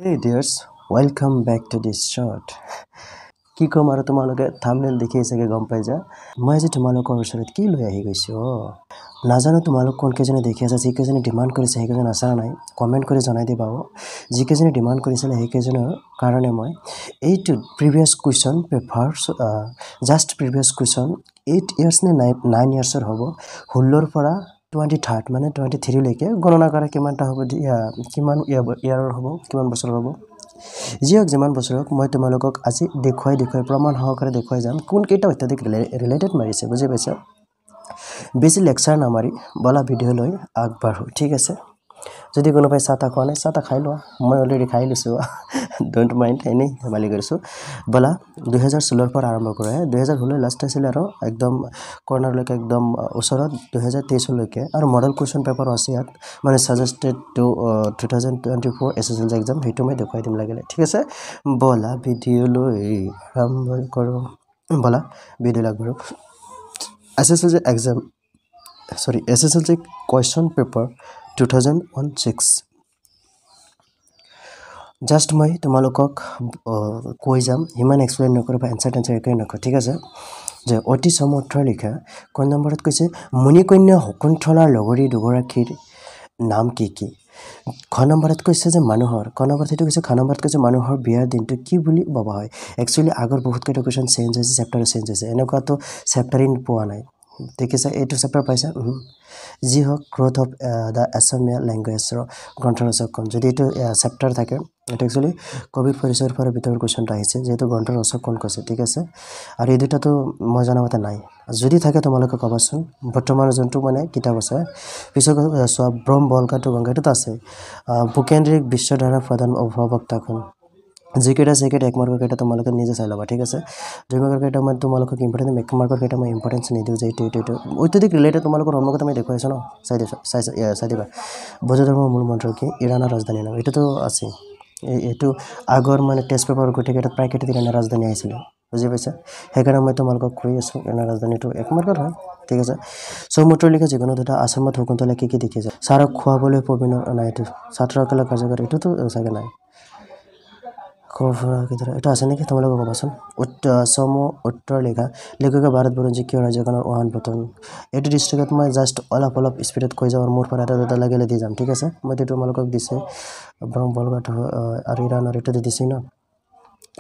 Hey dears, welcome back to this short. কি কম আৰু তোমালোকে থাম্বনেল দেখি চাগে গম পাই যা মই আজি তোমালোকৰ ওচৰত কি লৈ আহি গৈছো নাজানো তোমালোক কোন কেজনে দেখি আছে যি কেজনে ডিমান্ড কৰিছে সেই কেজনে আছা নাই কমেন্ট কৰি জনাই দিবা যি কেজনে ডিমান্ড কৰিছিল সেই কেজনৰ কাৰণে মই এইটো previous question papers just previous question 8 years নে 9 ইয়াৰ্সৰ হ'ব 16 ৰ পৰা 23 মানে 23 লৈকে গণনা কৰা কিমানটা হ'ব কিমান ইয়াৰৰ হ'ব কিমান বছৰ হ'ব জিওক যিমান বছৰক মই তোমালোকক আজি দেখুৱাই প্ৰমাণ সহকাৰে দেখুৱাই যাম কোন কেইটা অত্যাধিক ৰিলেটেড মাৰিছে বুজি পাইছা বেছি লেকচাৰ নামাৰি বলা ভিডিও লৈ আগবাঢ়ো ঠিক আছে যদি কোনোবাই চাতা খোৱা নাই চাতা খাই লোৱা মই অলৰেডি খাই লৈছো ডোন্ট মাইন্ড এনে মালি কৰিছো বলা 2016 ৰ পৰা আৰম্ভ কৰা 2016 লাষ্ট আছিল আৰু একদম কৰ্নাৰ লৈকে একদম ওচৰত 2023 লৈকে আৰু মডেল কোৱেশ্চন পেপাৰ আছে ইয়াত মানে সাজেস্টেড টু 2024 এসএসএলসি এক্সাম হেতু মই দেখুৱাই দিম লাগিলে ঠিক আছে বলা ভিডিও লৈ আৰম্ভ কৰো বলা ভিডিও লাগবৰো SSLC exam sorry SSLC question paper 2016 just মই তোমালোকক কৈ যাম হিমান এক্সপ্লেইন নকৰিবা আনসাৰ একৈ নক ঠিক আছে যে অতি সমৰ্থ লিখা কোন নম্বৰত কৈছে মুনিকন্যা হকুণ্ঠলাৰ লগৰী দুগৰাকীৰ নাম কি খ নম্বৰত কৈছে যে মানুহৰ ক নম্বৰত হেতু কৈছে খ নম্বৰত কৈছে মানুহৰ বিয়াৰ দিনটো কি বুলি ভাবা হয় একচুয়ালি আগৰ বহুত কেইটা কোৱেশ্চন চেঞ্জ হৈছে চেপ্টাৰ চেঞ্জ হৈছে এনেকুৱাটো চেপ্টাৰিন পোৱা নাই দেখিছা এইটো চেপ্টাৰ পাইছা যি হক গ্ৰোথ অফ দা অসমীয়া ল্যাঙ্গুয়েজৰ গ্ৰন্থৰচকখন যদি এইটো চেপ্টাৰ থাকে এটা একচুয়ালি কবি পৰিচয়ৰ পৰা ভিতৰৰ কোৱেশ্চনটা আহিছে যেহেতু গ্ৰন্থৰচকখন কৈছে ঠিক আছে আৰু এই দুটাটো মই জানামতে নাই যদি থাকে তোমালোকে কবাচোন বৰ্তমান জন্তু মানে কিতাপ আছে পিছত সব ব্ৰহ্ম বলকাটো গংগাটো আছে ভূকেন্দ্ৰিক বিশ্বধাৰা প্ৰধান অভবক্তাখন জিকেটা সেকেট এক মাৰ্কৰ কেটা তোমালোকে নিজে চাই লবা ঠিক আছে দুই মাৰ্কৰ কেটা মই তোমালোকক ইম্পৰ্টেন্ট এক মাৰ্কৰ কেটা মই ইম্পৰ্টেন্স নিদিও যে এইটো অত্যাধিক ৰিলেটেড তোমালোকৰ সন্মুখত মই দেখুৱাইছো ন চাই দিবা বৌদ্ধ ধৰ্মৰ মূল মন্ত্ৰ কি ইৰাণৰ ৰাজধানী নাম এটোতো আছে এইটো আগৰ মানে টেষ্ট পেপাৰ গঠি কেটা প্ৰাকৃতিক ইৰাণৰ ৰাজধানী আহিছিল বুজি পাইছা হেকাৰণে মই তোমালোকক কৈ আছো ইৰাণৰ ৰাজধানীটো এক মাৰ্কৰ হয় ঠিক আছে সৌমূত্ৰ লিখা জীৱনত এটা আশ্ৰমত হকুন্তলা কি দেখিছে সাৰক খোৱাবলৈ প্ৰবীণ নাই এইটো ছাত্ৰসকলক কাৰ্যকৰী এইটোতো চাগে নাই এটা আছে নেকি তোমালোকে কবাচোন উত্তৰ লেখা লেখকে ভাৰত বুৰঞ্জী কিয় ৰাজ্যখনৰ ওহান পতন এইটো ডিষ্ট্ৰিক্টত মই জাষ্ট অলপ স্পিডত কৈ যাওঁ মোৰ পৰা এটা লাগিলে দি যাম ঠিক আছে মই এইটো তোমালোকক দিছে ব্ৰহ্ম বলগাট আৰু ইৰাণৰ এইটো দিছে ন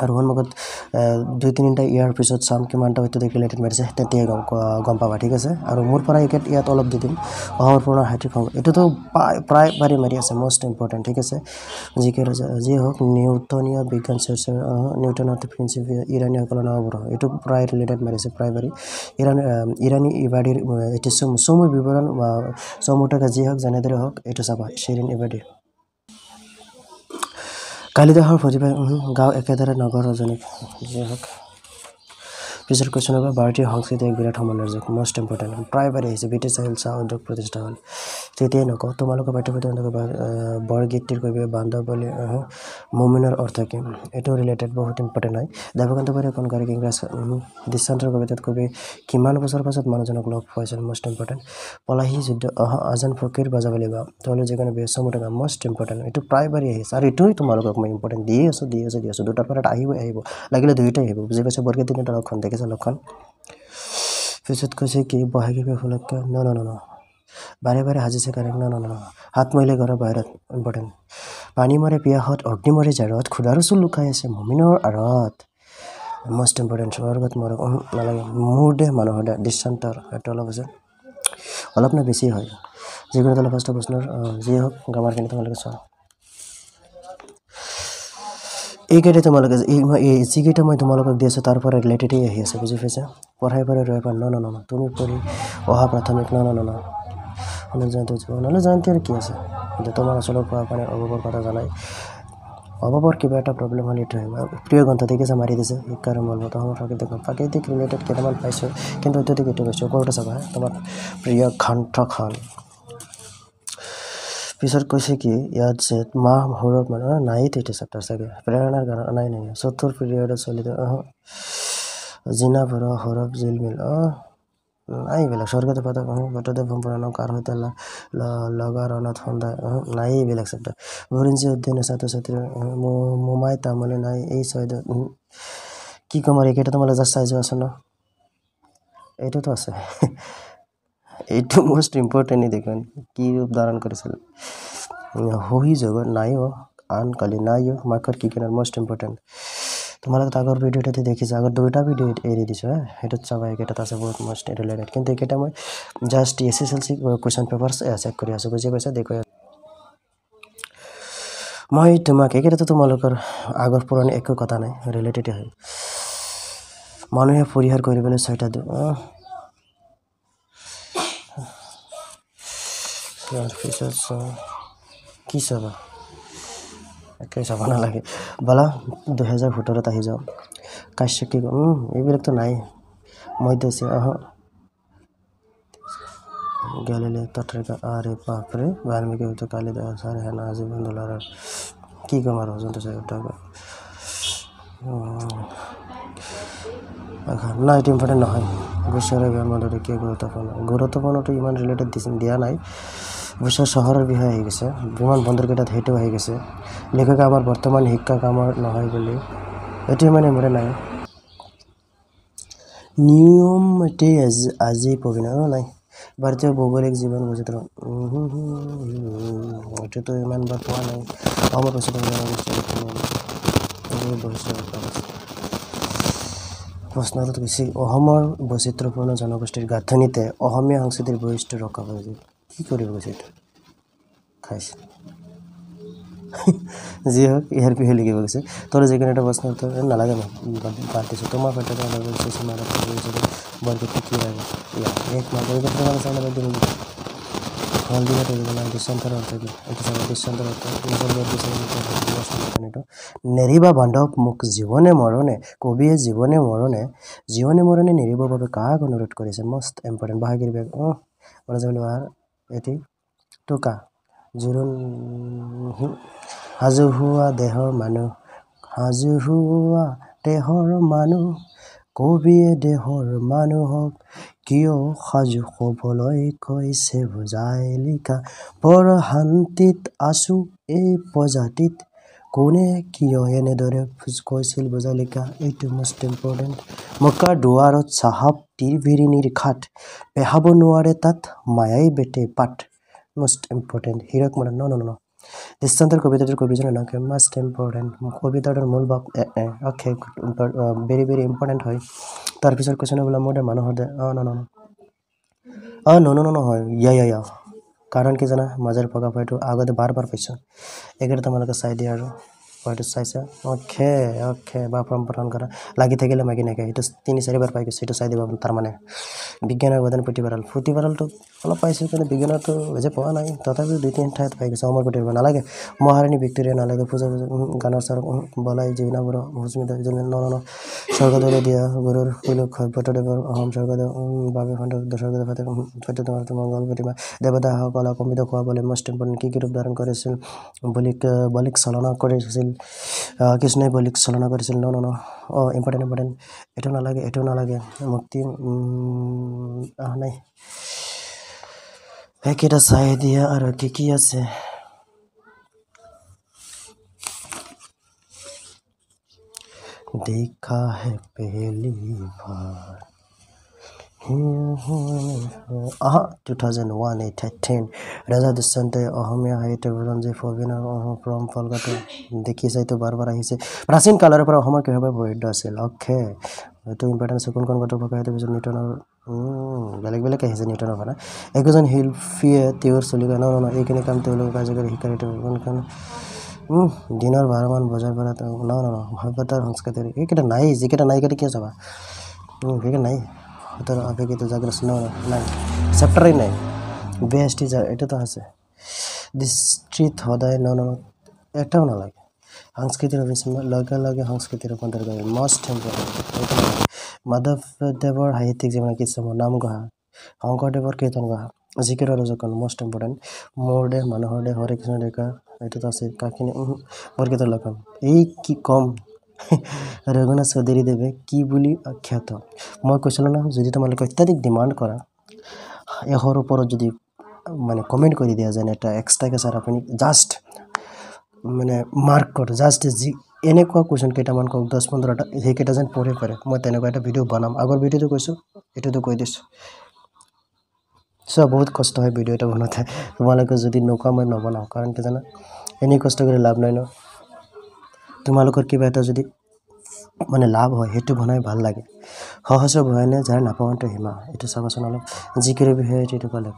আৰু সন্মুখত দুই তিনিটা ইয়াৰ পিছত চাম কিমানটা অত্যাধিক ৰিলেটেড মাৰিছে তেতিয়া গম পাবা ঠিক আছে আৰু মোৰ পৰা ইয়াত অলপ দি দিম অহমৰ পুনৰ হাইটিক এইটোতো প্ৰায় বাৰে মাৰি আছে মোষ্ট ইম্পৰ্টেণ্ট ঠিক আছে যি হওক নিউটনীয় বিজ্ঞান চৰ্চাৰ নিউটনৰ প্ৰিন্সিপিয়া ইৰাণীসকলৰ নৱগ্ৰহ এইটো প্ৰায় ৰিলেটেড মাৰিছে প্ৰায় বাৰে ইৰাণী ইবাদীৰ এইটো চমু বিৱৰণ চমুটকা যি হওক যেনেদৰে হওক এইটো চাবা শিৰিন ইবাদী কালিদাসৰ প্ৰতিভা গাঁও একেদৰে নগৰ ৰজনীক যি হওক পিছৰ কোৱেশ্চন হ'ব ভাৰতীয় সংস্কৃতি এক বিৰাট সমালোচক মোষ্ট ইম্পৰ্টেণ্ট প্ৰায়বাৰে আহিছে ব্ৰিটিছ আহিল চাহ উদ্যোগ প্ৰতিষ্ঠা হ'ল তেতিয়াই নকওঁ তোমালোকৰ পাঠ্যপুথি বৰগীতটিৰ কবি বান্ধৱলী মুমিনৰ অৰ্থ কি এইটো ৰিলেটেড বহুত ইম্পৰ্টেণ্ট হয় দেৱকান্ত বৰাই এখন গায়ক ইংৰাজ দৃষ্টান্তৰ কবিতাত কবি কিমান বছৰ পাছত মানুহজনক লগ পাইছিল মোষ্ট ইম্পৰ্টেণ্ট পলাহী যুদ্ধ আজান ফকীৰ বাজাবলী বা তলে যিকোনো চমুটকা মোষ্ট ইম্পৰ্টেণ্ট এইটো প্ৰায়বাৰে আহিছে আৰু এইটোৱে তোমালোকক মই ইম্পৰ্টেণ্ট দি আছো দুটাৰ পৰা আহিব লাগিলে দুইটাই আহিব বুজি পাইছে বৰগীত তিনিটা লক্ষণ দেখিছে লক্ষণ পিছত কৈছে কি বহাগী ফুলক ন বাৰে সাজিছে কাৰেক ন হাত মৰিলে ঘৰৰ বাহিৰত ইম্পৰ্টেণ্ট পানী মৰে পিয়াহত অগ্নি মৰে জাৰত খুদাৰ চুল লুকাই আছে মুমিনৰ আঁৰত মোষ্ট ইম্পৰ্টেণ্ট স্বৰ্গত মৰক নালাগে মোৰ দেহ মানুহৰ দেহ দৃষ্টান্তৰ এইটো অলপ আছে অলপ না বেছি হয় যিকোনো এটা ফাৰ্ষ্ট প্ৰশ্নৰ যি হওক গ্ৰামাৰখিনি তোমালোকে চোৱা এইকেইটা তোমালোকে যিকেইটা মই তোমালোকক দি আছো তাৰ পৰা ৰিলেটেডেই আহি আছে বুজি পাইছা পঢ়াই পৰা ৰৈ পা ন তুমি পঢ়ি অহা প্ৰাথমিক ন নহ'লে জয়ন্তী আৰু কি আছে কিন্তু তোমাৰ ওচৰত পোৱা পানী অভাৱৰ কথা জনাই অভাৱৰ কিবা এটা প্ৰব্লেম হ'লে এইটো প্ৰিয় গ্ৰন্থ দেখিছে মাৰি দিছে শিক্ষাৰ মূলভূত প্ৰাকৃতিক ৰিলেটেড কেইটামান পাইছোঁ কিন্তু অত্যাধিক এইটো পাইছোঁ ওপৰতে চাবা তোমাৰ প্ৰিয় গ্ৰন্থখন পিছত কৈছে কি ইয়াত যে মাহ সৌৰভ মানে নাইতো এইটো চেপ্টাৰ চাগে প্ৰেৰণাৰ গান নাই চতুৰ পিৰিয়ডত চলিত জিনা ভৰ সৌৰভ জিলমিল নাই এইবিলাক স্বৰ্গদেৱ ভট্টদেৱ সম্পূৰ্ণ কাৰ সৈতে লগা ৰণত সন্ধ্যা নাই এইবিলাক শব্দ বুৰঞ্জী অধ্যয়ন ছাত্ৰ ছাত্ৰী মোমাই তামুলী নাই এই ছয়দত কি ক'ম আৰু এইকেইটা তোমালোকে জাষ্ট চাই যোৱাচোন ন এইটোতো আছে এইটো মোষ্ট ইম্পৰ্টেণ্ট দেখোন কি ৰূপ ধাৰণ কৰিছিল সহি জগত নাই আন কালি নাই মাৰ্কৰ কি কিনাৰ মষ্ট ইম্পৰ্টেণ্ট তোমালোকে আগৰ ভিডিঅ'টোতে দেখিছা আগৰ দুটা ভিডিঅ' এৰি দিছোঁ সেইটোত চাবা এইকেইটাত আছে বহুত মষ্ট ৰিলেটেড কিন্তু এইকেইটা মই just SSLC question paper check কৰি আছোঁ বুজি পাইছা দেখুৱাই মই তোমাক এইকেইটাতো তোমালোকৰ আগৰ পুৰণি একো কথা নাই ৰিলেটেডে হয় মানুহে পৰিহাৰ কৰিবলৈ 6টা কি চাবা একে চাব নালাগে বলা 2017 আহি যাওঁ কাশ্যপ কি এইবিলাকতো নাই মধ্য এছিয়া গ্যালিলিও তত্ত্বিকা আরে বাপরে বাল্মীকি হয়তো কালিদাস আর হেনা জীবন দোলার কি কম আর যোনটো চাই না এইটো ইম্পৰ্টেণ্ট নহয় বিশ্বৰ ব্ৰহ্মাণ্ডৰ কি গুৰুত্বপূৰ্ণটো ইমান ৰিলেটেড দিয়া নাই বিশ্বৰ চহৰৰ বিষয়ে আহি গৈছে বিমান বন্দৰকেইটাত সেইটো আহি গৈছে লেখকে আমাৰ বৰ্তমান শিক্ষা কামৰ নহয় বুলি এইটো ইমান ইম্পৰ্টেণ্ট নাই নিয়ম এটি আজি প্ৰবীণ নাই ভাৰতীয় ভৌগোলিক জীৱন বৈচিত্ৰ্য এইটোতো ইমান বাৰ পোৱা নাই অসমৰ প্ৰশ্নটো বেছি অসমৰ বৈচিত্ৰ্যপূৰ্ণ জনগোষ্ঠীৰ গাঁথনিতে অসমীয়া সংস্কৃতিৰ বৈশিষ্ট্য ৰক্ষা কৰিছে কি কৰিব গৈছে এইটো খাইছে যি হওক ইয়াৰ বিষয়ে লিখিব গৈছে তোৰ যিকোনো এটা প্ৰশ্ন উত্তৰ নালাগে মই বাদ দিছোঁ তোমাৰ ক্ষেত্ৰত বৰগীতটো কি লাগে এক নেৰিবা বান্ধৱ মোক জীৱনে মৰণে কবিয়ে জীৱনে মৰণে নেৰিবৰ বাবে কাক অনুৰোধ কৰিছে মষ্ট ইম্পৰ্টেণ্ট বাহাগিৰি বেগ এটি টোকা জোৰোণ হাজোহোৱা দেহৰ মানুহ কবিয়ে দেহৰ মানুহক কিয় সাজু হ'বলৈ কৈছে বুজাই লিখা বৰ শান্তিত আছো এই প্ৰজাতিত কোনে কিয় এনেদৰে কৈছিল বুজাই লিখা এইটো মষ্ট ইম্পৰ্টেণ্ট মক্কাৰ দুৱাৰত চাহাব তিৰভিৰিণীৰ খাট পেহাব নোৱাৰে তাত মায়াই বেটে পাঠ মষ্ট ইম্পৰ্টেণ্ট হীৰক মৰা ন দৃষ্টান্তৰ কবিতাটোৰ কবিজনৰ নাম মষ্ট ইম্পৰ্টেণ্ট কবিতাটোৰ মূল ভাৱ ভেৰি ভেৰি ইম্পৰ্টেণ্ট হয় তাৰপিছত কুৱেশ্যন বোলে মোৰ দে মানুহৰ দে নহয় ইয়া কাৰণ কি জানা মাজৰ পকা পইটো আগতে বাৰ পাইছোঁ এইকেইটা তোমালোকে চাই দিয়া আৰু পইটো চাইছা অ'কে বা পৰম্পৰা কৰা লাগি থাকিলে মাগি নাকে সেইটো 3-4 বাৰ পাই গৈছে সেইটো চাই দিব তাৰমানে বিজ্ঞান অৱদান পুথিভঁৰালটো অলপ পাইছোঁ কিন্তু বিজ্ঞানতো যে পোৱা নাই তথাপিও 2-3 ঠাইত পাই গৈছে অমৰ পুথিভঁৰাল নালাগে মহাৰাণী ভিক্টোৰিয়া নালাগে পূজা গানৰ চাৰ বলাই জৈনা বড়ো ভূস্মিতা স্বৰ্গদেৱে দিয়া গুৰুৰ কুলক ভট্টদেৱৰ অসম স্বৰ্গদেৱ বাবে স্বৰ্গদেৱ সত্যনাৰায়ণ মংগল প্ৰতিমা দেৱতাসকল অকম্পিত খোৱা বলে মষ্ট ইম্পৰ্টেণ্ট কি ৰূপ ধাৰণ কৰিছিল বলিক চালনা কৰিছিল কৃষ্ণই বলিক চালনা কৰিছিল ইম্পৰ্টেণ্ট এইটো নালাগে মুক্তি নাই এইকেইটা চাই দিয়া আৰু কি আছে देखा है पहली बार 2001 8-10 ৰাজা দুষ্যন্তই অসমীয়া সাহিত্য বুৰঞ্জী প্ৰবীণৰ পৰম ফলগত দেখিছে এইটো বাৰ আহিছে প্ৰাচীন কালৰ পৰা অসমৰ কিভাৱে প্ৰসিদ্ধ আছিল এইটো ইম্পৰ্টেণ্ট আছে কোন গত ভাষা সেইটো পিছত নিউটনৰ বেলেগ আহিছে নিউটনৰ পৰা একোজন শিল্পীয়ে তেওঁৰ চলিকা এইখিনি কাম তেওঁলোকে কাৰ্যকৰী শিক্ষাৰ কোনখন দিনৰ 12মান বজাৰ পৰা সভ্যতাৰ সংস্কৃতিৰ এইকেইটা নাই যিকেইটা নাই এইকেইটা কিয় চাবা সেইকেইটা নাই আবেগিত জাগ্ৰত নাই চেপ্টাৰেই নাই বেষ্ট এটাতো আছে দৃষ্টিত সদায় এটাও নালাগে সংস্কৃতিৰ লগে সংস্কৃতিৰ ৰূপান্তৰ কৰে মষ্ট ইম্পৰ্টেণ্ট মাধৱদেৱৰ সাহিত্যিক জীৱনৰ কিছুমান নাম গঢ়া শংকৰদেৱৰ কীৰ্তন গঢ়া জিকিৰ ৰজকন মষ্ট ইম্পৰ্টেণ্ট মোৰ দেহ মানুহৰ দেহ হৰে কৃষ্ণ ডেকা এইটোতো আছে কাখিনি বৰগীতৰ লক্ষণ এই কি কম ৰঘুনাথ চৌধুৰীদেৱে কি বুলি আখ্যাত মই কৈছিলোঁ না যদি তোমালোকে অত্যাধিক ডিমাণ্ড কৰা এশৰ ওপৰত যদি মানে কমেণ্ট কৰি দিয়া যেন এটা এক্সট্ৰাকৈ ছাৰ আপুনি জাষ্ট মানে মাৰ্ক কৰে জাষ্ট যি এনেকুৱা কুৱেশ্যন কেইটামান কওক 10-15টা সেইকেইটা যেন পঢ়িব পাৰে মই তেনেকুৱা এটা ভিডিঅ' বনাম আগৰ ভিডিঅ'টো কৈছোঁ এইটোতো কৈ দিছোঁ বহুত কষ্ট হয় ভিডিঅ' এটা বনাওঁতে তোমালোকে যদি নোকোৱা মই নবনাওঁ কাৰণ কি জানা এনেই কষ্ট কৰি লাভ নাই ন তোমালোকৰ কিবা এটা যদি মানে লাভ হয় সেইটো বনাই ভাল লাগে সহস্ৰ বহানে যাৰ নাপাওঁতে সীমা এইটো চাবাচোন অলপ জিকিৰৰ বিষয়ে এইটো ক'লে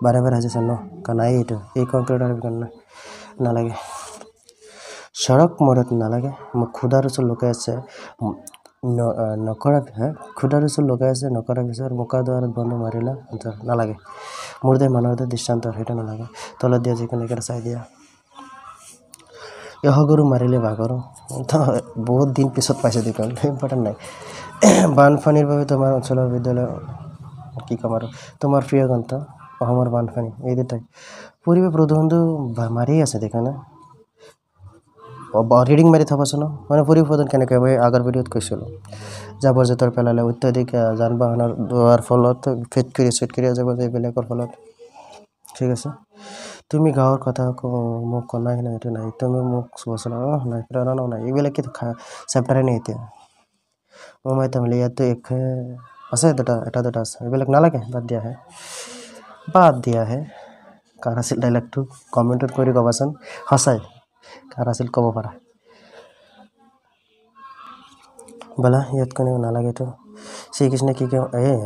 বাৰে বাৰে আহিছে ন কাৰণ নাই এইটো এই কম্পিউটাৰ নালাগে সৰক মৰত নালাগে মোক খুদাৰ ওচৰত লুকাই আছে নকৰা খুদাৰ ওচৰত লুকাই আছে নকৰা বিচাৰ বোকা দুৱাৰত বন্ধ মাৰিলা নালাগে মোৰ দে মানুহৰ দৃষ্টান্ত সেইটো নালাগে তলত দিয়া যিকোনো এটা চাই দিয়া গৰু মাৰিলে বাঘৰো বহুত দিন পিছত পাইছে দেখোন ইম্পৰ্টেণ্ট নাই বানপানীৰ বাবে তোমাৰ অঞ্চলৰ বিদ্যালয় কি ক'ম আৰু তোমাৰ প্ৰিয় গ্ৰন্থ অসমৰ বানপানী এই দুটাই পৰিৱেশ প্ৰদূষণটো মাৰি আছে দেখা না ৰিডিং মাৰি থবাচোন মানে পৰিৱেশ প্ৰদূষণ কেনেকৈ মই আগৰ ভিডিঅ'ত কৈছিলোঁ জাবৰ জোঁথৰ পেলালে অত্যাধিক যান বাহনৰ ধোৱাৰ ফলত ফেক্টৰী জাবৰ এইবিলাকৰ ফলত ঠিক আছে তুমি গাঁৱৰ কথা মোক কনাই নাই এইটো নাই তুমি মোক চোৱাচোন নাই প্ৰেৰণাও নাই এইবিলাক কি চেপ্টাৰে নাই এতিয়া মই তামিলি ইয়াতো আছে এটা দুটা আছে এইবিলাক নালাগে বাদ দিয়া হে কাৰ আছিল ডাইলগটো কমেণ্টত কৰি ক'বাচোন সঁচাই কাৰ আছিল ক'ব পাৰা ব'লা ইয়াত কোনেও নালাগেতো শ্ৰীকৃষ্ণে কি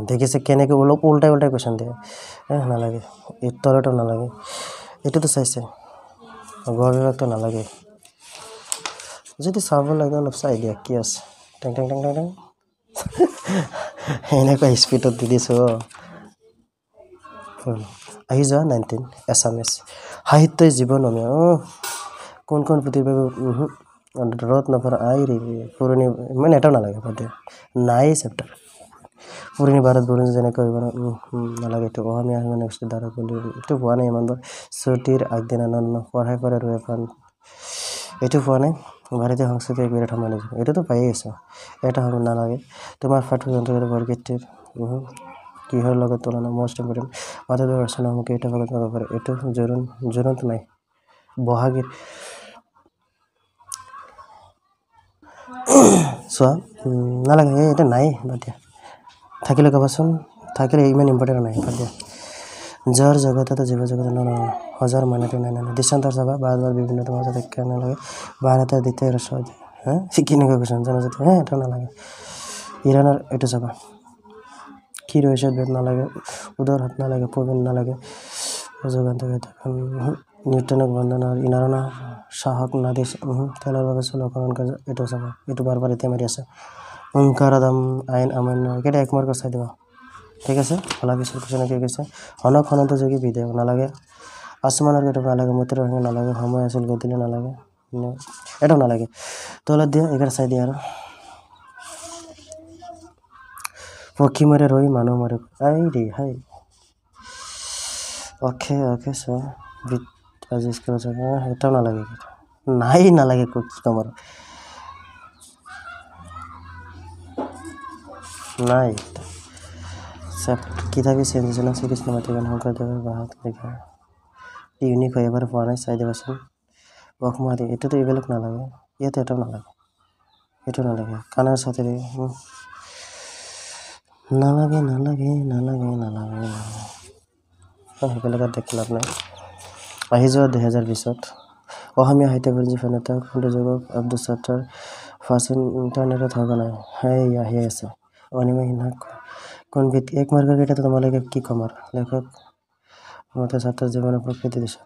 দেখিছে কেনেকৈ অলপ উল্টাই কুৱেশ্যন দিয়ে নালাগে এই তলতো নালাগে এইটোতো চাইছে গড় বিভাগটো নালাগে যদি চাব লাগে অলপ চাই দিয়া কি আছে টেং টেং টেং টেং টেং এনেকুৱা স্পীডত দি দিছোঁ আহি যোৱা 19 এছামিছ সাহিত্যই জীৱন কোন পুথিৰ বাবে ৰদ নপৰা পুৰণি মানে এটাও নালাগে বাদ নাই চেপ্টাৰ পুৰণি ভাৰত বুৰঞ্জী যেনেকৈ নালাগে এইটো অসমীয়া দ্বাৰা বুলি এইটো পোৱা নাই ইমানবাৰ ছুটিৰ আগদিনা পঢ়াই ৰৈ পান এইটো পোৱা নাই ভাৰতীয় সংস্কৃতিৰ বিৰাট সমান এইটোতো পায়েই আছোঁ এটা সময় নালাগে তোমাৰ ফাটো যন্ত্ৰৰ বৰগীতটিৰ কিহৰ লগত তুলনা মষ্ট ইম্পৰ্টেণ্ট মাধৱদেৱ ৰচনাসমূহ কেইটা ভাগত পাব পাৰে এইটো জোৰন্ত নাই বহাগীৰ চোৱা নালাগে এইটো নাই বাদ দিয়া থাকিলে ক'বাচোন থাকিলে ইমান ইম্পৰ্টেণ্ট নাই বাদ দিয়া যাৰ জগতত জীৱ জগত সজাৰ মানেটো নাই দৃষ্টান্তৰ চাবা বাৰ বিভিন্ন তোমাৰ মাজত একে নালাগে বাৰ এটা দ্বিতীয় ৰচনা কেনেকুৱা কৈছোঁ জনজাতি এটা নালাগে ইৰাণৰ এইটো চাবা কি ৰহিছে বেদ নালাগে উদৰ হাত নালাগে প্ৰবীণ নালাগে নিউটনক বন্ধন আৰু ইনাৰণা চাহক নাদি তেলৰ বাবে চলকৰণ কাৰ্য এইটো চাবা এইটো বাৰ এতিয়া মাৰি আছে ওংকাৰাদাম আইন আমান্য এইকেইটা এক মাৰ্কৰ চাই দিবা ঠিক আছে ভলা পিছৰ কুৱেশ্যন কি কৈছে হনক হনন্ত যোগী বিদেহ নালাগে আসমানৰ কেইটা নালাগে মূত্ৰ নালাগে সময় আছিল গতিলে নালাগে এটাও নালাগে তলত দিয়া এইকেইটা চাই দিয়া আৰু পক্ষী মাৰে ৰৈ মানুহ মাৰে হাই অ'কে চোৱা আজি স্কুলত এটাও নালাগে নালাগে কি ক'ম আৰু নাই কিতাপে চেঞ্জ হৈছে না শ্ৰীকৃষ্ণ মাতৃগান শংকৰদেৱৰ বাহক লিখা ইউনিক হয় এবাৰ পোৱা নাই চাই দিবাচোন অসমাদি এইটোতো এইবিলাক নালাগে ইয়াতে এটাও নালাগে এইটো নালাগে কাণৰ ছাতিৰে নালাগে সেইবিলাকত দেখি লাভ নাই আহি যোৱা 2020 অসমীয়া সাহিত্য বুৰঞ্জী ফেনেতা যুগক আব্দুল ছাত্ৰৰ ফাৰ্ষ্ট ইণ্টাৰনেটত থকা নাই আহি আছে অনিমা সিনহা কোন এক মাৰ্কৰ কেইটাতো তোমালোকে কি ক'ম আৰু লেখক মতে ছাত্ৰ জীৱনৰ প্ৰকৃতি দিছে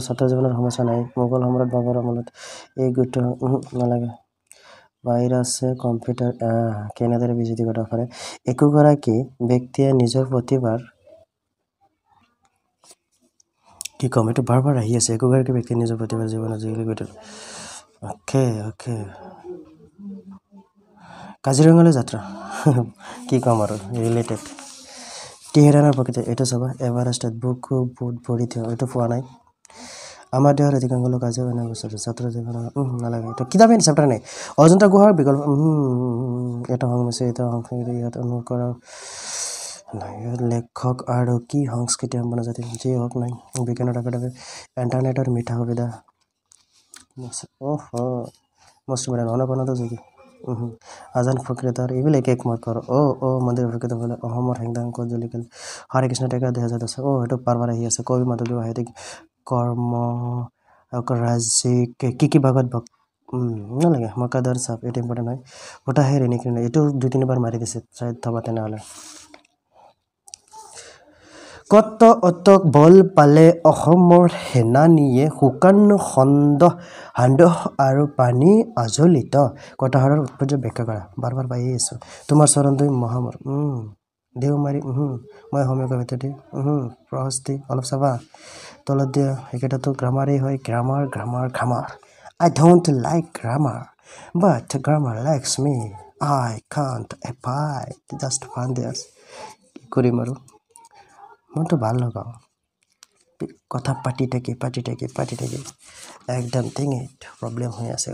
ছাত্ৰ জীৱনৰ সমস্যা নাই মোগল সম্ৰাট বাবৰৰ আমলত এই গুৰুত্ব নালাগে ভাইৰাছে কম্পিউটাৰ কেনেদৰে বিজুতি ঘটাব পাৰে একোগৰাকী ব্যক্তিয়ে নিজৰ প্ৰতিভাৰ কি ক'ম এইটো বাৰ আহি আছে একোগৰাকী ব্যক্তিয়ে নিজৰ প্ৰতিভাৰ জীৱনত জিলিকি গৈছিল অ'কে কাজিৰঙালৈ যাত্ৰা কি ক'ম আৰু ৰিলেটেড টেহেৰাণৰ প্ৰকৃতি এইটো চাবা এভাৰেষ্টত বুকু বুট ভৰি থিয় এইটো পোৱা নাই আমাৰ দেহৰ অধিকাংশ লোক আজিও এনে অৱস্থাত ছাত্ৰ জীৱনৰ নালাগে এইটো কিতাপে চেপ্টাৰ নাই অজন্তা গুহাৰ বিকল্প এটা সংমিশ্ৰ এটা সংস্কৃতি ইয়াত অনুভৱ কৰা নাই লেখক আৰু কি সংস্কৃতি সম্পন্ন জাতি যি হওক নাই বিজ্ঞানৰ একাডেমী ইণ্টাৰনেটৰ মিঠা সুবিধা মষ্ট ইম্পৰ্টেণ্ট অনপনতা যোগী আজান ফকীৰতাৰ এইবিলাক এক মাৰ্কৰ মন্দিৰ ফকীৰতা বোলে অসমৰ হেংদাং ক'ত জ্বলি গ'ল হৰে কৃষ্ণ টেকা 2010 সেইটো বাৰ আহি আছে কবি মাধৱদেৱ সাহিত্যিক কৰ্ম ৰাজ্যিক কি ভাগত নালাগে মকাদাৰ চাপ এইটো ইম্পৰ্টেণ্ট হয় ওটাহে ৰেণিক এইটো 2-3 বাৰ মাৰি দিছে চাই থবা তেনেহ'লে কত অতক বল পালে অসমৰ সেনানীয়ে শুকান সান্দহ আৰু পানী আজলিত কটাহাৰৰ উৎপত্তি ব্যাখ্যা কৰা বাৰ পাই আছোঁ তোমাৰ চৰণ দুই মহামৰ দেওমাৰি মই অসমীয়া কবিতা দি প্ৰহস্তি অলপ চাবা তলত দিয়া একেটাতো গ্ৰামাৰেই হয় grammar I don't like grammar but grammar likes me I can't abide just find this কি কৰিম আৰু মইতো ভাল নাপাওঁ কথা পাতি থাকি একদম ডিঙিত প্ৰব্লেম হৈ আছে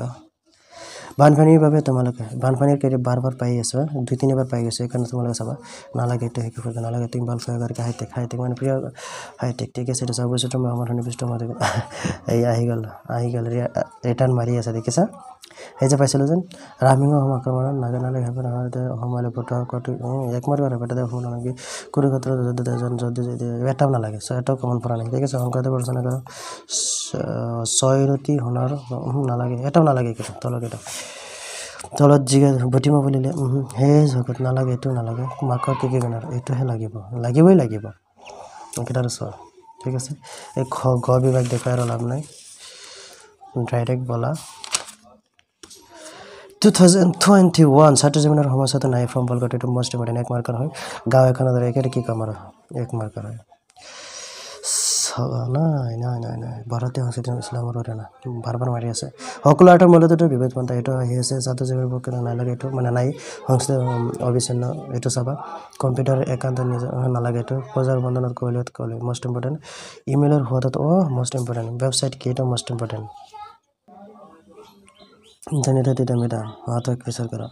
বানপানীৰ বাবে তোমালোকে বানপানীৰ কেৰি বাৰ পাই আছো 2-3 বাৰ পাই গৈছে এইকাৰণে তোমালোকে চাবা নালাগে এইটো হেকি কৰিব নালাগে তুমি ভাল ফেগাৰ হাইটেক মানে প্ৰিয় হাইটেক ঠিক আছে এইটো চাব বস্তুটো মই আমাৰ শুনি বিষ্ট মাতি এই আহি গ'ল ৰিটাৰ্ণ মাৰি আছে দেখিছা এই যে পাইছিলোঁ যেন ৰামিঙৰ আক্ৰমণত নাগানালে হেপন অসমলৈ পঠোৱা কটি এক মাৰিব পেটাতে শুন নাকি কুৰুক্ষেত্ৰ যদি এটাও নালাগে এটাও কমন পৰা নাই ঠিক আছে শংকৰদেৱ ৰচনা কৰা ছয়ৰতি সোণৰ নালাগে এটাও নালাগে কিন্তু তলত জিগা বটিমা বুলিলে হে জগত নালাগে এইটো নালাগে মাকৰ কি গানৰ এইটোহে লাগিবই এইকেইটাৰ চোৱা ঠিক আছে এই গ বিভাগ দেখুৱাই আৰু লাভ নাই ডাইৰেক্ট বলা 2021 ছাত্ৰ জীৱনৰ সমস্যাটো নাই ফ্ৰম বলগট এইটো মষ্ট ইম্পৰ্টেণ্ট এক মাৰ্কাৰ হয় গাঁও এখনৰ দৰে একেটা কি কাম আৰু এক মাৰ্কাৰ হয় নাই ভাৰতীয় সংস্কৃতি ইছলামৰ না বাৰ মাৰি আছে সকলো আৰ্টৰ মূলতো বিভেদপন্থা এইটো আহি আছে ছাত্ৰ জীৱনৰ পক্ষে নালাগে এইটো মানে নাই সংস্কৃতি অবিচ্ছিন্ন এইটো চাবা কম্পিউটাৰ একান্ত নিজৰ নালাগে এইটো বজাৰ বন্ধনত ক'লে মষ্ট ইম্পৰ্টেণ্ট ইমেইলৰ হোৱাটো মষ্ট ইম্পৰ্টেণ্ট ৱেবছাইট কি এইটো মষ্ট ইম্পৰ্টেণ্ট ইণ্টাৰনেটৰ তিতামিটা হাতক বিচাৰ কৰা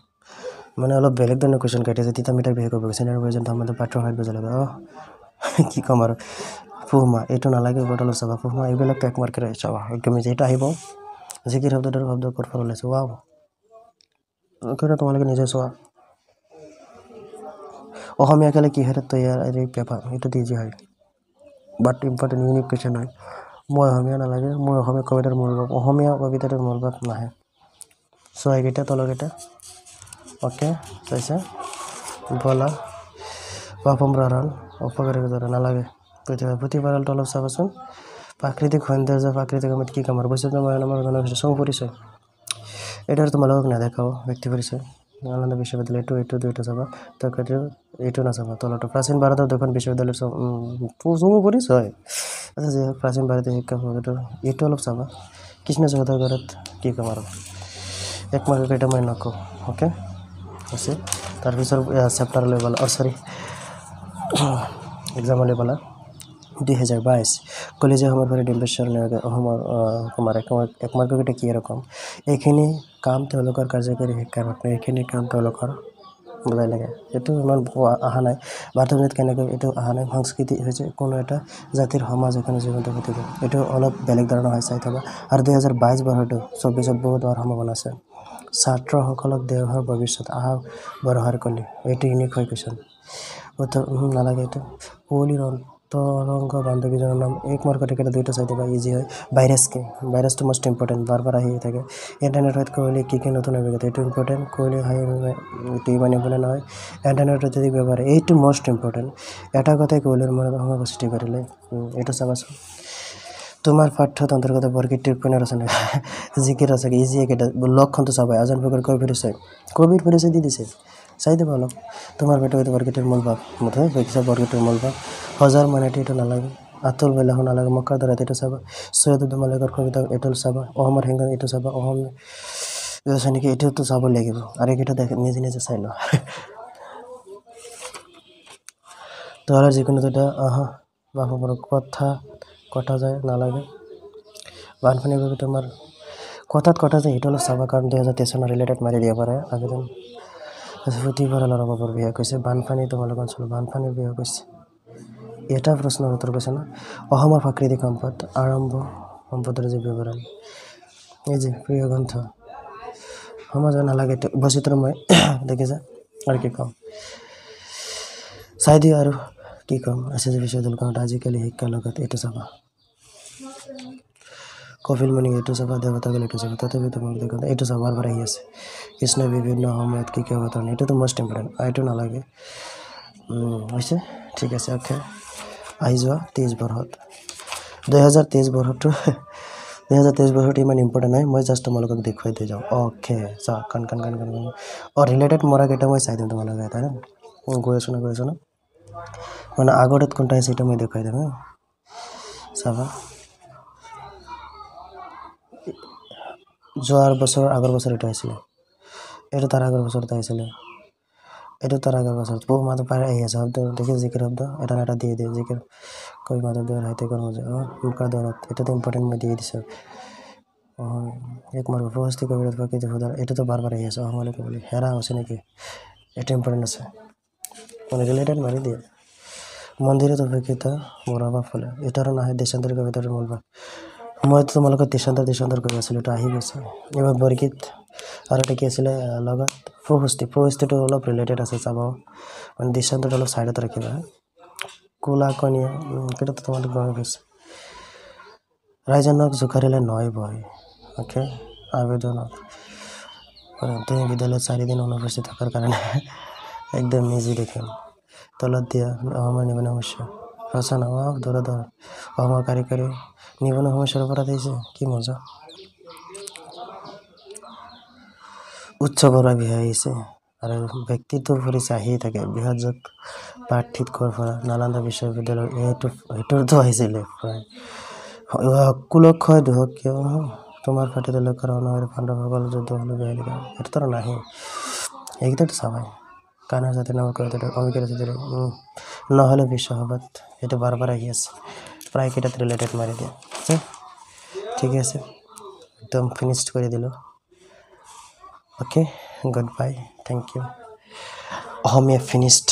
মানে অলপ বেলেগ ধৰণৰ কুৱেশ্যন কাটিছে তিতামিটাৰ বিষয়ে ক'ব গৈছে প্ৰয়োজন আমাদেৰ পাঠ্য হাইট বুজালে কি ক'ম আৰু ফুহমা এইটো নালাগে বটল চাবা ফুহমা এইবিলাক পেক মাৰ্কেট চাবা একদম যেটা আহিব যিকি শব্দৰ ক'ৰ পৰা ওলাইছে ৱাও তোমালোকে নিজে চোৱা অসমীয়া কালে কিহেৰে তৈয়াৰ এই পেপাৰ এইটো ইজি হয় বাট ইম্পৰ্টেণ্ট ইউনিক কুৱেশ্যন হয় মই অসমীয়া নালাগে মই অসমীয়া কবিতাৰ মূল ভাৱ নাহে চ' এইকেইটা তলকেইটা অ'কে চাইছে বলা পাপমৰাৰণ উপকাৰী দৰে নালাগে পুথিভঁৰালটো অলপ চাবাচোন প্ৰাকৃতিক সৌন্দৰ্য প্ৰাকৃতিক আমি কি কাম আৰু বৈচিত্ৰ আমাৰ চৌ পৰিচয় এটা তোমালোকক নেদেখাও ব্যক্তি পৰিচয় নালন্দা বিশ্ববিদ্যালয় এইটো চাবা তথাপিও এইটো নাচাবা তলটো প্ৰাচীন ভাৰতৰ দুখন বিশ্ববিদ্যালয়ৰ চৌ পৰিচয় আচ্ছা যি হওক প্ৰাচীন ভাৰতীয় শিক্ষা এইটো অলপ চাবা কৃষ্ণ জগতৰ ঘৰত কি কাম আৰু এক মাৰ্ক কেইটা মই নকওঁ অ'কে আছে তাৰপিছত চেপ্টাৰলৈ পালা এক্সামলৈ পালা 2022 কলেজীয়া সময় পৰি ডিম্বেশ্বৰ অসমৰ কুমাৰ এক মাৰ্ককেইটা কি আৰু কম এইখিনি কাম তেওঁলোকৰ কাৰ্যকৰী শিক্ষাৰ এইখিনি কাম তেওঁলোকৰ বুজাই লাগে এইটো ইমান অহা নাই বাৰ্থমিত কেনেকৈ এইটো অহা নাই সংস্কৃতি হৈছে কোনো এটা জাতিৰ সমাজ এখনে জীৱন্ত পাতিব এইটো অলপ বেলেগ ধৰণৰ হয় চাই থবা আৰু 2022 বৰ্ষটো 24 বহুত হোৱাৰ সম্ভাৱনা আছে ছাত্ৰসকলক দেশৰ ভৱিষ্যত বৰহাৰ কলি এইটো ইউনিক হয় কুৱেশ্যন উত্তৰ নালাগে এইটো কুঁৱলীৰ অন্তৰংগ বান্ধৱীজনৰ নাম এক মাৰ্কত একেটা দুইটা চাই দিবা ইজি হয় ভাইৰাছটো মষ্ট ইম্পৰ্টেণ্ট বাৰ আহি থাকে ইণ্টাৰনেটত কুঁৱলী কি নতুন অভিজ্ঞতা এইটো ইম্পৰ্টেণ্ট কুঁৱলী এইটো ইমান ইম্পৰ্টেণ্ট নহয় ইণ্টাৰনেটত যদি ব্যৱহাৰ এইটো মষ্ট ইম্পৰ্টেণ্ট এটা কথাই কুঁৱলীৰ মনত সময় সৃষ্টি কৰিলে এইটো চাবাচোন তোমাৰ পাঠ্যত অন্তৰ্গত বৰগীতটিৰ পুনৰ ৰচনা জিকিৰ আছে ইজি একেটা লক্ষণটো চাবা আজান ফকীৰ কবিৰ পৰিচয় দি দিছে চাই দিব অলপ তোমাৰ পেটত বৰগীতৰ মূল ভাৱ মুঠে দেখিছা বৰগীতৰ মূল ভাৱ হজাৰ মানেটি এইটো নালাগে আতুল বেলাহো নালাগে মক্কাৰ দ্বাৰা এইটো চাবা সৈয়দ তোমালোকৰ কবিতা এইটো চাবা অসমৰ হেংগান এইটো চাবা অসম নেকি এইটোতো চাব লাগিব আৰু এইকেইটা নিজে চাই লোৱা তোৰ যিকোনো এটা বাহুবৰ কথা কটা যায় নালাগে বানপানীৰ বাবে তোমাৰ কথা যে সেইটো অলপ চাবা কাৰণ 2023 চনৰ ৰিলেটেড মাৰি দিব পাৰে আবেদন পুথিভঁৰালৰ অভাৱৰ বিষয়ে কৈছে বানপানী তোমালোকৰ অঞ্চলত বানপানীৰ বিষয়ে কৈছে এটা প্ৰশ্নৰ উত্তৰ কৈছে না অসমৰ প্ৰাকৃতিক সম্পদ আৰম্ভ সম্পদৰ যে বিৱৰণ এই যে প্ৰিয় গ্ৰন্থ সমাজৰ নালাগে বৈচিত্ৰময় দেখিছা আৰু কি ক'ম চাই দিওঁ আৰু কি ক'ম আছে যে বিশ্ববিদ্যালয়খনত আজিকালি শিক্ষাৰ লগত এইটো চাবা কপিল মুনি এইটো চাবা দেৱতাগল এইটো চাবা তথাপি তোমাক দেখোন এইটো চাবাৰ পৰা আহি আছে কৃষ্ণই বিভিন্ন সময়ত কি অৱতাৰ এইটোতো মষ্ট ইম্পৰ্টেণ্ট এইটো নালাগে হৈছে ঠিক আছে অ'কে আহি যোৱা 23 বৰ্ষত 2023 বৰ্ষটো 2023 বৰ্ষটো ইমান ইম্পৰ্টেণ্ট নাই মই জাষ্ট তোমালোকক দেখুৱাই দি যাওঁ অ'কে চা কান ৰিলেটেড মৰা কেইটা মই চাই দিম তোমালোকে এটা গৈ আছো না মানে আগত কোনটা আছে এটা মই দেখুৱাই দিম চাবা যোৱাৰ বছৰ আগৰ বছৰ এটা আহিছিলে এইটো তাৰ আগৰ বছৰত আহিছিলে এইটো তাৰ আগৰ বছৰত বহু মাত্ৰ পাৰে আহি আছে শব্দ দেখি জিকিৰ শব্দ এটা দিয়ে জিকিৰ কৈ মাত্ৰ দেৱাৰ হাইতে কৰ্ম যে মুখৰ দৰত এটাতো ইম্পৰ্টেণ্ট মই দিয়ে দিছোঁ এক মাৰ্ক প্ৰশস্তি কবিৰত প্ৰকৃতি সুধাৰ এইটোতো বাৰ আহি আছে অসমলৈ বুলি হেৰা হৈছে নেকি এটা ইম্পৰ্টেণ্ট আছে মানে ৰিলেটেড মাৰি দিয়ে মন্দিৰত অপেক্ষিত বৰাবা ফুলে এটাৰো নাহে দেশান্তৰ কবিতাৰ মূল ভাগ মইতো তোমালোকৰ দেশান্তৰ কৰি আছিলোঁ এইটো আহি গৈছে এইবাৰ বৰগীত আৰু এটা কি আছিলে লগত প্ৰশস্তিটো অলপ ৰিলেটেড আছে চাব মানে দেশান্তৰটো অলপ ছাইডত ৰাখিবা কোলা কণীয়া সেইটোতো তোমালোক গম পাইছে ৰাইজনক জোকাৰিলে নয় বয় অ'কে আবেদনত তুমি বিদ্যালয়ত 4 দিন অনুপস্থিত থকাৰ কাৰণে একদম ইজি দেখিম তলত দিয়া অসমৰ নিবনুৱা সমস্যা ৰচনা দূৰ অসমৰ কাৰিকৰী নিবনুৱা সমস্যাৰ ওপৰত আহিছে কি মজা উৎসৱৰ বিষয়ে আহিছে আৰু ব্যক্তিত্ব পৰিচয় আহিয়ে থাকে বৃহৎ প্ৰাৰ্থীত কৰ পৰা নালন্দা বিশ্ববিদ্যালয়ৰ সেইটোতো আহিছিলে প্ৰায় কুলক্ষয় দুহক কিয় তোমাৰ পাৰ্টিত লক্ষ্য অনুসৰি পাণ্ডৱসকল যুদ্ধ হ'লে বেয়া লিখা এইটোতো নাহে এইকেইটাতো চাবাই কানাৰ জাতিৰ নামৰ কবিতাটো অমিকেৰ জাতিৰ নহ'লে বিশ্বসভাত এইটো বাৰ আহি আছে প্ৰায় কেইটাত ৰিলেটেড মাৰি দিয়ে ঠিক আছে একদম ফিনিশ্ড কৰি দিলোঁ okay good bye thank you Assamese ফিনিশ্ড